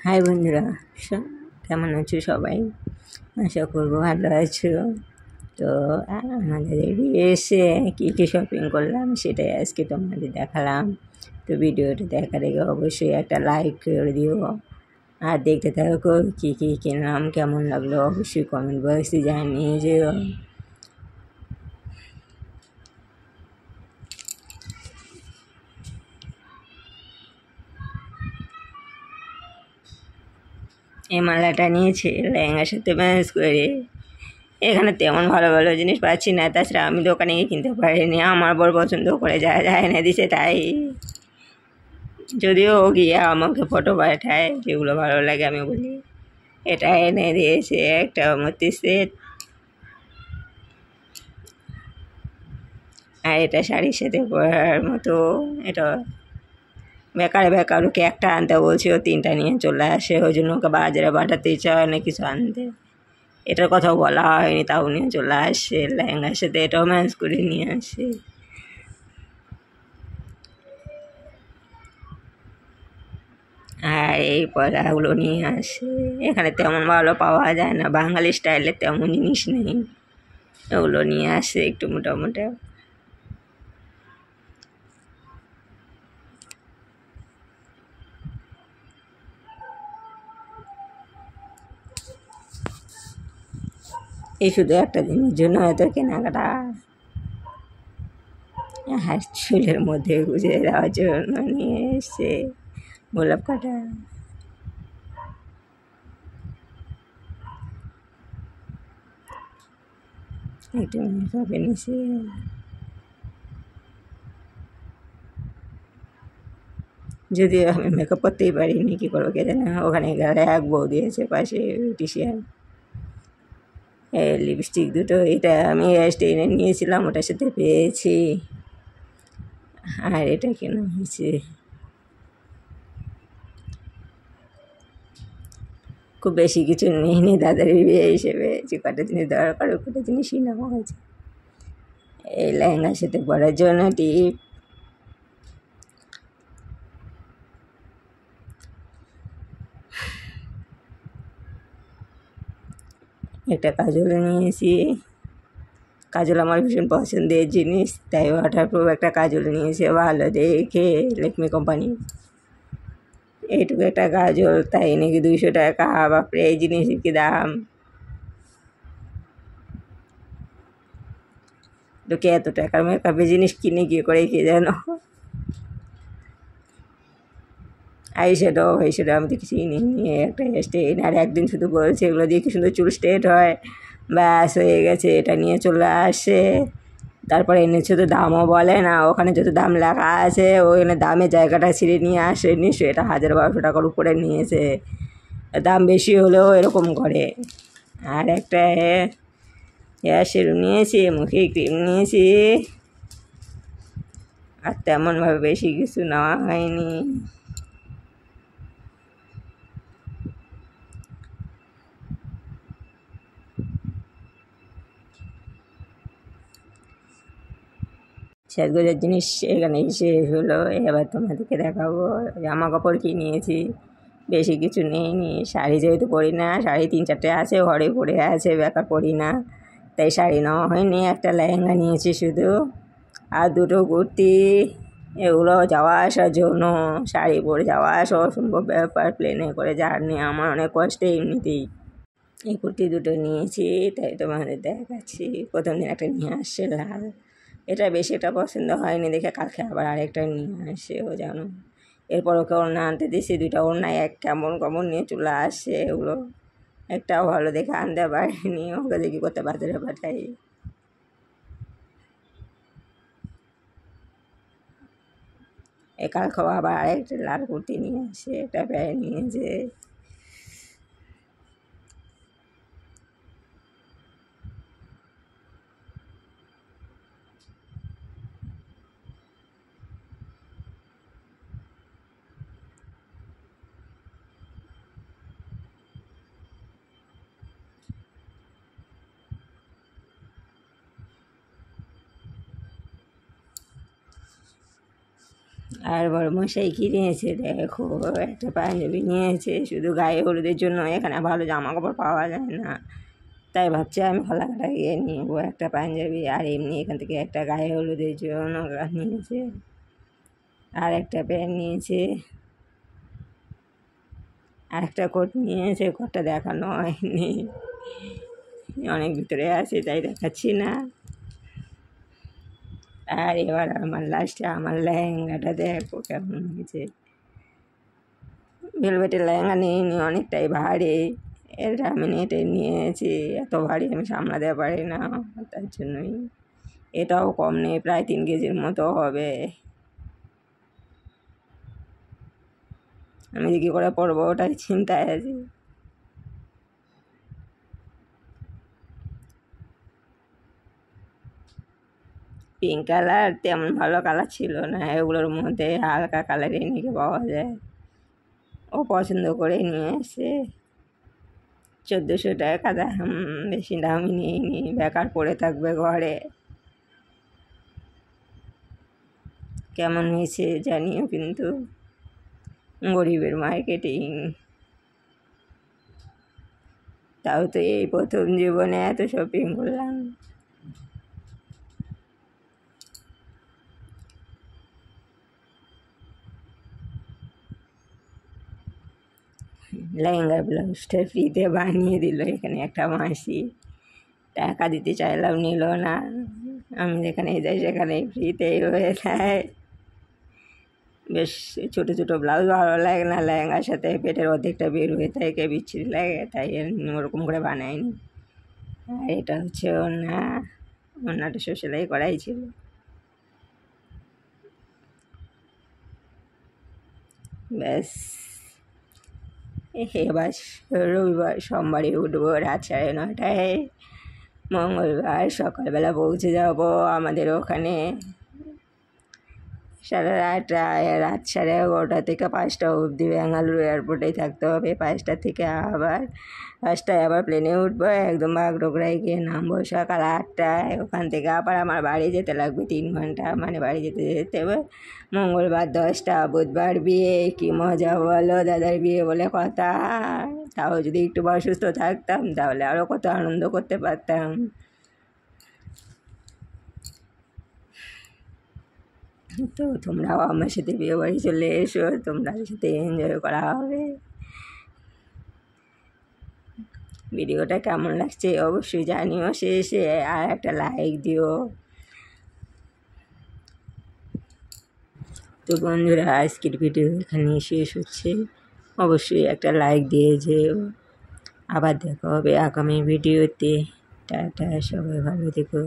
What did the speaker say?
High বন্ধুরা, কেমন আছো সবাই? আশা করবো ভালো আছো। তো আমাদের এড়িয়ে এসে কী কী শপিং করলাম সেটাই আজকে তোমাদের দেখালাম। তো ভিডিওটা দেখার আগে অবশ্যই একটা লাইক করে দিও, আর দেখতে থাকো কী কী কিনলাম, কেমন লাগলো অবশ্যই কমেন্ট বক্সে জানিয়ে যেও। এই মালাটা নিয়েছি লেহেঙ্গার সাথে ম্যাচ করে। এখানে তেমন ভালো ভালো জিনিস পাচ্ছি না, তাছাড়া আমি দোকানে গিয়ে কিনতে পারিনি, আমার বড় পছন্দ করে যা এনে দিছে তাই। যদিও ও গিয়ে আমাকে ফটো পাঠায়, যেগুলো ভালো লাগে আমি বলি এটা এনে দিয়েছে একটা মূর্তি সেট, আর এটা শাড়ির সাথে পরার মতো। এটা বেকার ওকে একটা আনতে বলছি, ও তিনটা নিয়ে চলে আসে, ওই জন্য ওকে বাজারে পাঠাতে ইচ্ছা হয় না কিছু আনতে। এটার কথাও বলা হয়নি, তাও নিয়ে চলে আসে লেহেঙ্গার সাথে, এটাও ম্যাচ করে নিয়ে আসে। আর এই পয়লাগুলো নিয়ে আসে, এখানে তেমন ভালো পাওয়া যায় না, বাঙালি স্টাইলের তেমন জিনিস নেই, ওগুলো নিয়ে আসে একটু মোটামুটি। এই শুধু একটা দিনের জন্য এত কেনাকাটা, হ্যাঁ চুলের মধ্যে গুঁজে দেওয়ার জন্য নিয়ে এসছে গোলাপ কাটা। একটু মেকআপ এনেছে, যদিও আমি মেকআপ করতেই পারিনি, কী করবো কে জানে। ওখানে গেলে এক বউ দিয়েছে পাশে বিউটিশিয়ান। এই লিপস্টিক দুটো, এটা আমি স্টেইনে নিয়েছিলাম, ওটার সাথে পেয়েছি। আর এটা কেন হয়েছে, খুব বেশি কিছু নিইনি দাদার বিয়ে হিসেবে, যে কটা জিনিস দরকার ওই কটা জিনিসই নেওয়া হয়েছে। এই লেহেঙ্গার সাথে পরার জন্য টিপ, একটা কাজল নিয়েছি। কাজল আমার ভীষণ পছন্দের জিনিস, তাই ওয়াটারপ্রুফ একটা কাজল নিয়েছি ভালো দেখে, লেকমি কোম্পানি। এইটুকু একটা কাজল তাই নাকি 200 টাকা, বাপরে এই জিনিসের কি দাম। লোকে এত টাকার মেকআপের জিনিস কিনে গিয়ে করে কে জানো। আইশ্যাডো আমি তো কিছুই নিয়ে একটা স্টেন, আর একদিন শুধু বলছে এগুলো দিয়ে কি সুন্দর চুল স্ট্রেট হয়, ব্যাস হয়ে গেছে, এটা নিয়ে চলে আসে। তারপরে এনেছে তো দামও বলে না, ওখানে যত দাম লেখা আছে ওখানে দামের জায়গাটা ছিঁড়ে নিয়ে আসে নিশ্চয়ই, এটা 1000-1200 টাকার উপরে নিয়েছে, দাম বেশি হলেও এরকম করে। আর একটা হেয়ার সেরুম নিয়েছি, মুখে ক্রিম নিয়েছি, আর তেমনভাবে বেশি কিছু নেওয়া হয়নি। সাজগোজার জিনিস এখানে শেষ হলো, এবার তোমাদেরকে দেখাবো জামা কাপড় কি নিয়েছি। বেশি কিছু নেইনি, শাড়ি যেহেতু পরি না, শাড়ি 3-4টে আছে ঘরে পরে আছে, বেকার পরি না, তাই শাড়ি নেওয়া হয়নি। একটা লেহেঙ্গা নিয়েছি শুধু, আর দুটো কুর্তি, এগুলো যাওয়া আসার জন্য। শাড়ি পরে যাওয়া আসা অসম্ভব ব্যাপার, প্লেনে করে জার্নি আমার অনেক কষ্টে এমনিতেই। এই কুর্তি দুটো নিয়েছি, তাই তোমাদের দেখাচ্ছি। প্রথম দিন একটা নিয়ে আসছে লাল, এটা বেশি একটা পছন্দ হয়নি দেখে কালকে আবার আরেকটা নিয়ে আসে, ও জানো। এরপর ওকে ওড়না আনতে দিয়েছি, 2টা ওড়নায় এক কেমন কেমন নিয়ে চলে আসছে, এগুলো একটাও ভালো দেখে আনতে পারিনি, ওকে দেখি করতে বাজারে পাঠাই। এই কালকে আবার আরেকটা লাল কুর্তি নিয়ে আসে, এটা প্যান্ট নিয়েছে। আর বড়মশাই কী নিয়েছে দেখো, একটা পাঞ্জাবি নিয়েছে শুধু গায়ে হলুদের জন্য। এখানে ভালো জামা কাপড় পাওয়া যায় না, তাই ভাবছি আমি খোলাকাটা গিয়ে নিবো একটা পাঞ্জাবি। আর এমনি এখান থেকে একটা গায়ে হলুদের জন্য নিয়েছে, আর একটা প্যান্ট নিয়েছে, আর একটা কোট নিয়েছে। কোটটা দেখানো হয়নি, অনেক ভিতরে আছে তাই দেখাচ্ছি না। আর এবার আমার লাস্টে আমার লেহেঙ্গাটা দেখো কেমন হয়েছে। ভেলভেটের লেহেঙ্গা নিইনি, অনেকটাই ভারী। এটা আমি নেটে নিয়েছি, এত ভারী আমি সামলাতে পারি না, তার জন্যই। এটাও কম নেই, প্রায় 3 কেজির মতো হবে। আমি যে কী করে পরবো ওটাই চিন্তায় আছি। পিঙ্ক কালার তেমন ভালো কালার ছিল না, এগুলোর মধ্যে হালকা কালারই নাকি পাওয়া যায়। ও পছন্দ করে নিয়ে এসে 1400 টাকা দাম, বেশি দামি নিইনি, বেকার পড়ে থাকবে ঘরে। কেমন হয়েছে জানিও কিন্তু, গরিবের মার্কেটিং। তাও তো এই প্রথম জীবনে এত শপিং করলাম। লেহেঙ্গার ব্লাউজটা ফ্রিতে বানিয়ে দিল এখানে একটা মাসি। টাকা দিতে চাইলাম, নিল না। আমি যেখানে যাই সেখানে ফ্রিতেই হয়ে যায়। বেশ ছোটো ছোটো ব্লাউজ ভালো লাগে না, লেহেঙ্গার সাথে পেটের অর্ধেকটা বের হয়ে থাকে, বিচ্ছিরি লাগে, তাই ওরকম করে বানাইনি। আর এটা হচ্ছে ওড়না, ওড়নাটা সেলাই করাই ছিল। ব্যাস এবার রবিবার সোমবারে উঠবো রাত 9:30টায়। মঙ্গলবার সকালবেলা পৌঁছে যাব আমাদের ওখানে। রাত 11:30 থেকে 5টা অবধি ব্যাঙ্গালুরু এয়ারপোর্টেই থাকতে হবে। 5টা থেকে আবার 5টায় আবার প্লেনে উঠবো, একদম বাগডোগরায় গিয়ে নামবো সকাল 8টায়। ওখান থেকে আবার আমার বাড়ি যেতে লাগবে 3 ঘন্টা, মানে বাড়ি যেতে যেতে হবে মঙ্গলবার 10টা। বুধবার বিয়ে, কী মজা বলো, দাদার বিয়ে বলে কথা। তাও যদি একটু অসুস্থ থাকতাম তাহলে আরও কত আনন্দ করতে পারতাম। তো তোমরাও আমার সাথে বিয়ে বাড়ি চলে এসো, তোমরা সাথে এনজয় করা হবে। ভিডিওটা কেমন লাগছে অবশ্যই জানিও, শেষে আর একটা লাইক দিও। তো বন্ধুরা, আজকের ভিডিও এখানেই শেষ হচ্ছে। অবশ্যই একটা লাইক দিয়ে যেও। আবার দেখা হবে আগামী ভিডিওতে। টাটা, সবাই ভালো থেকো।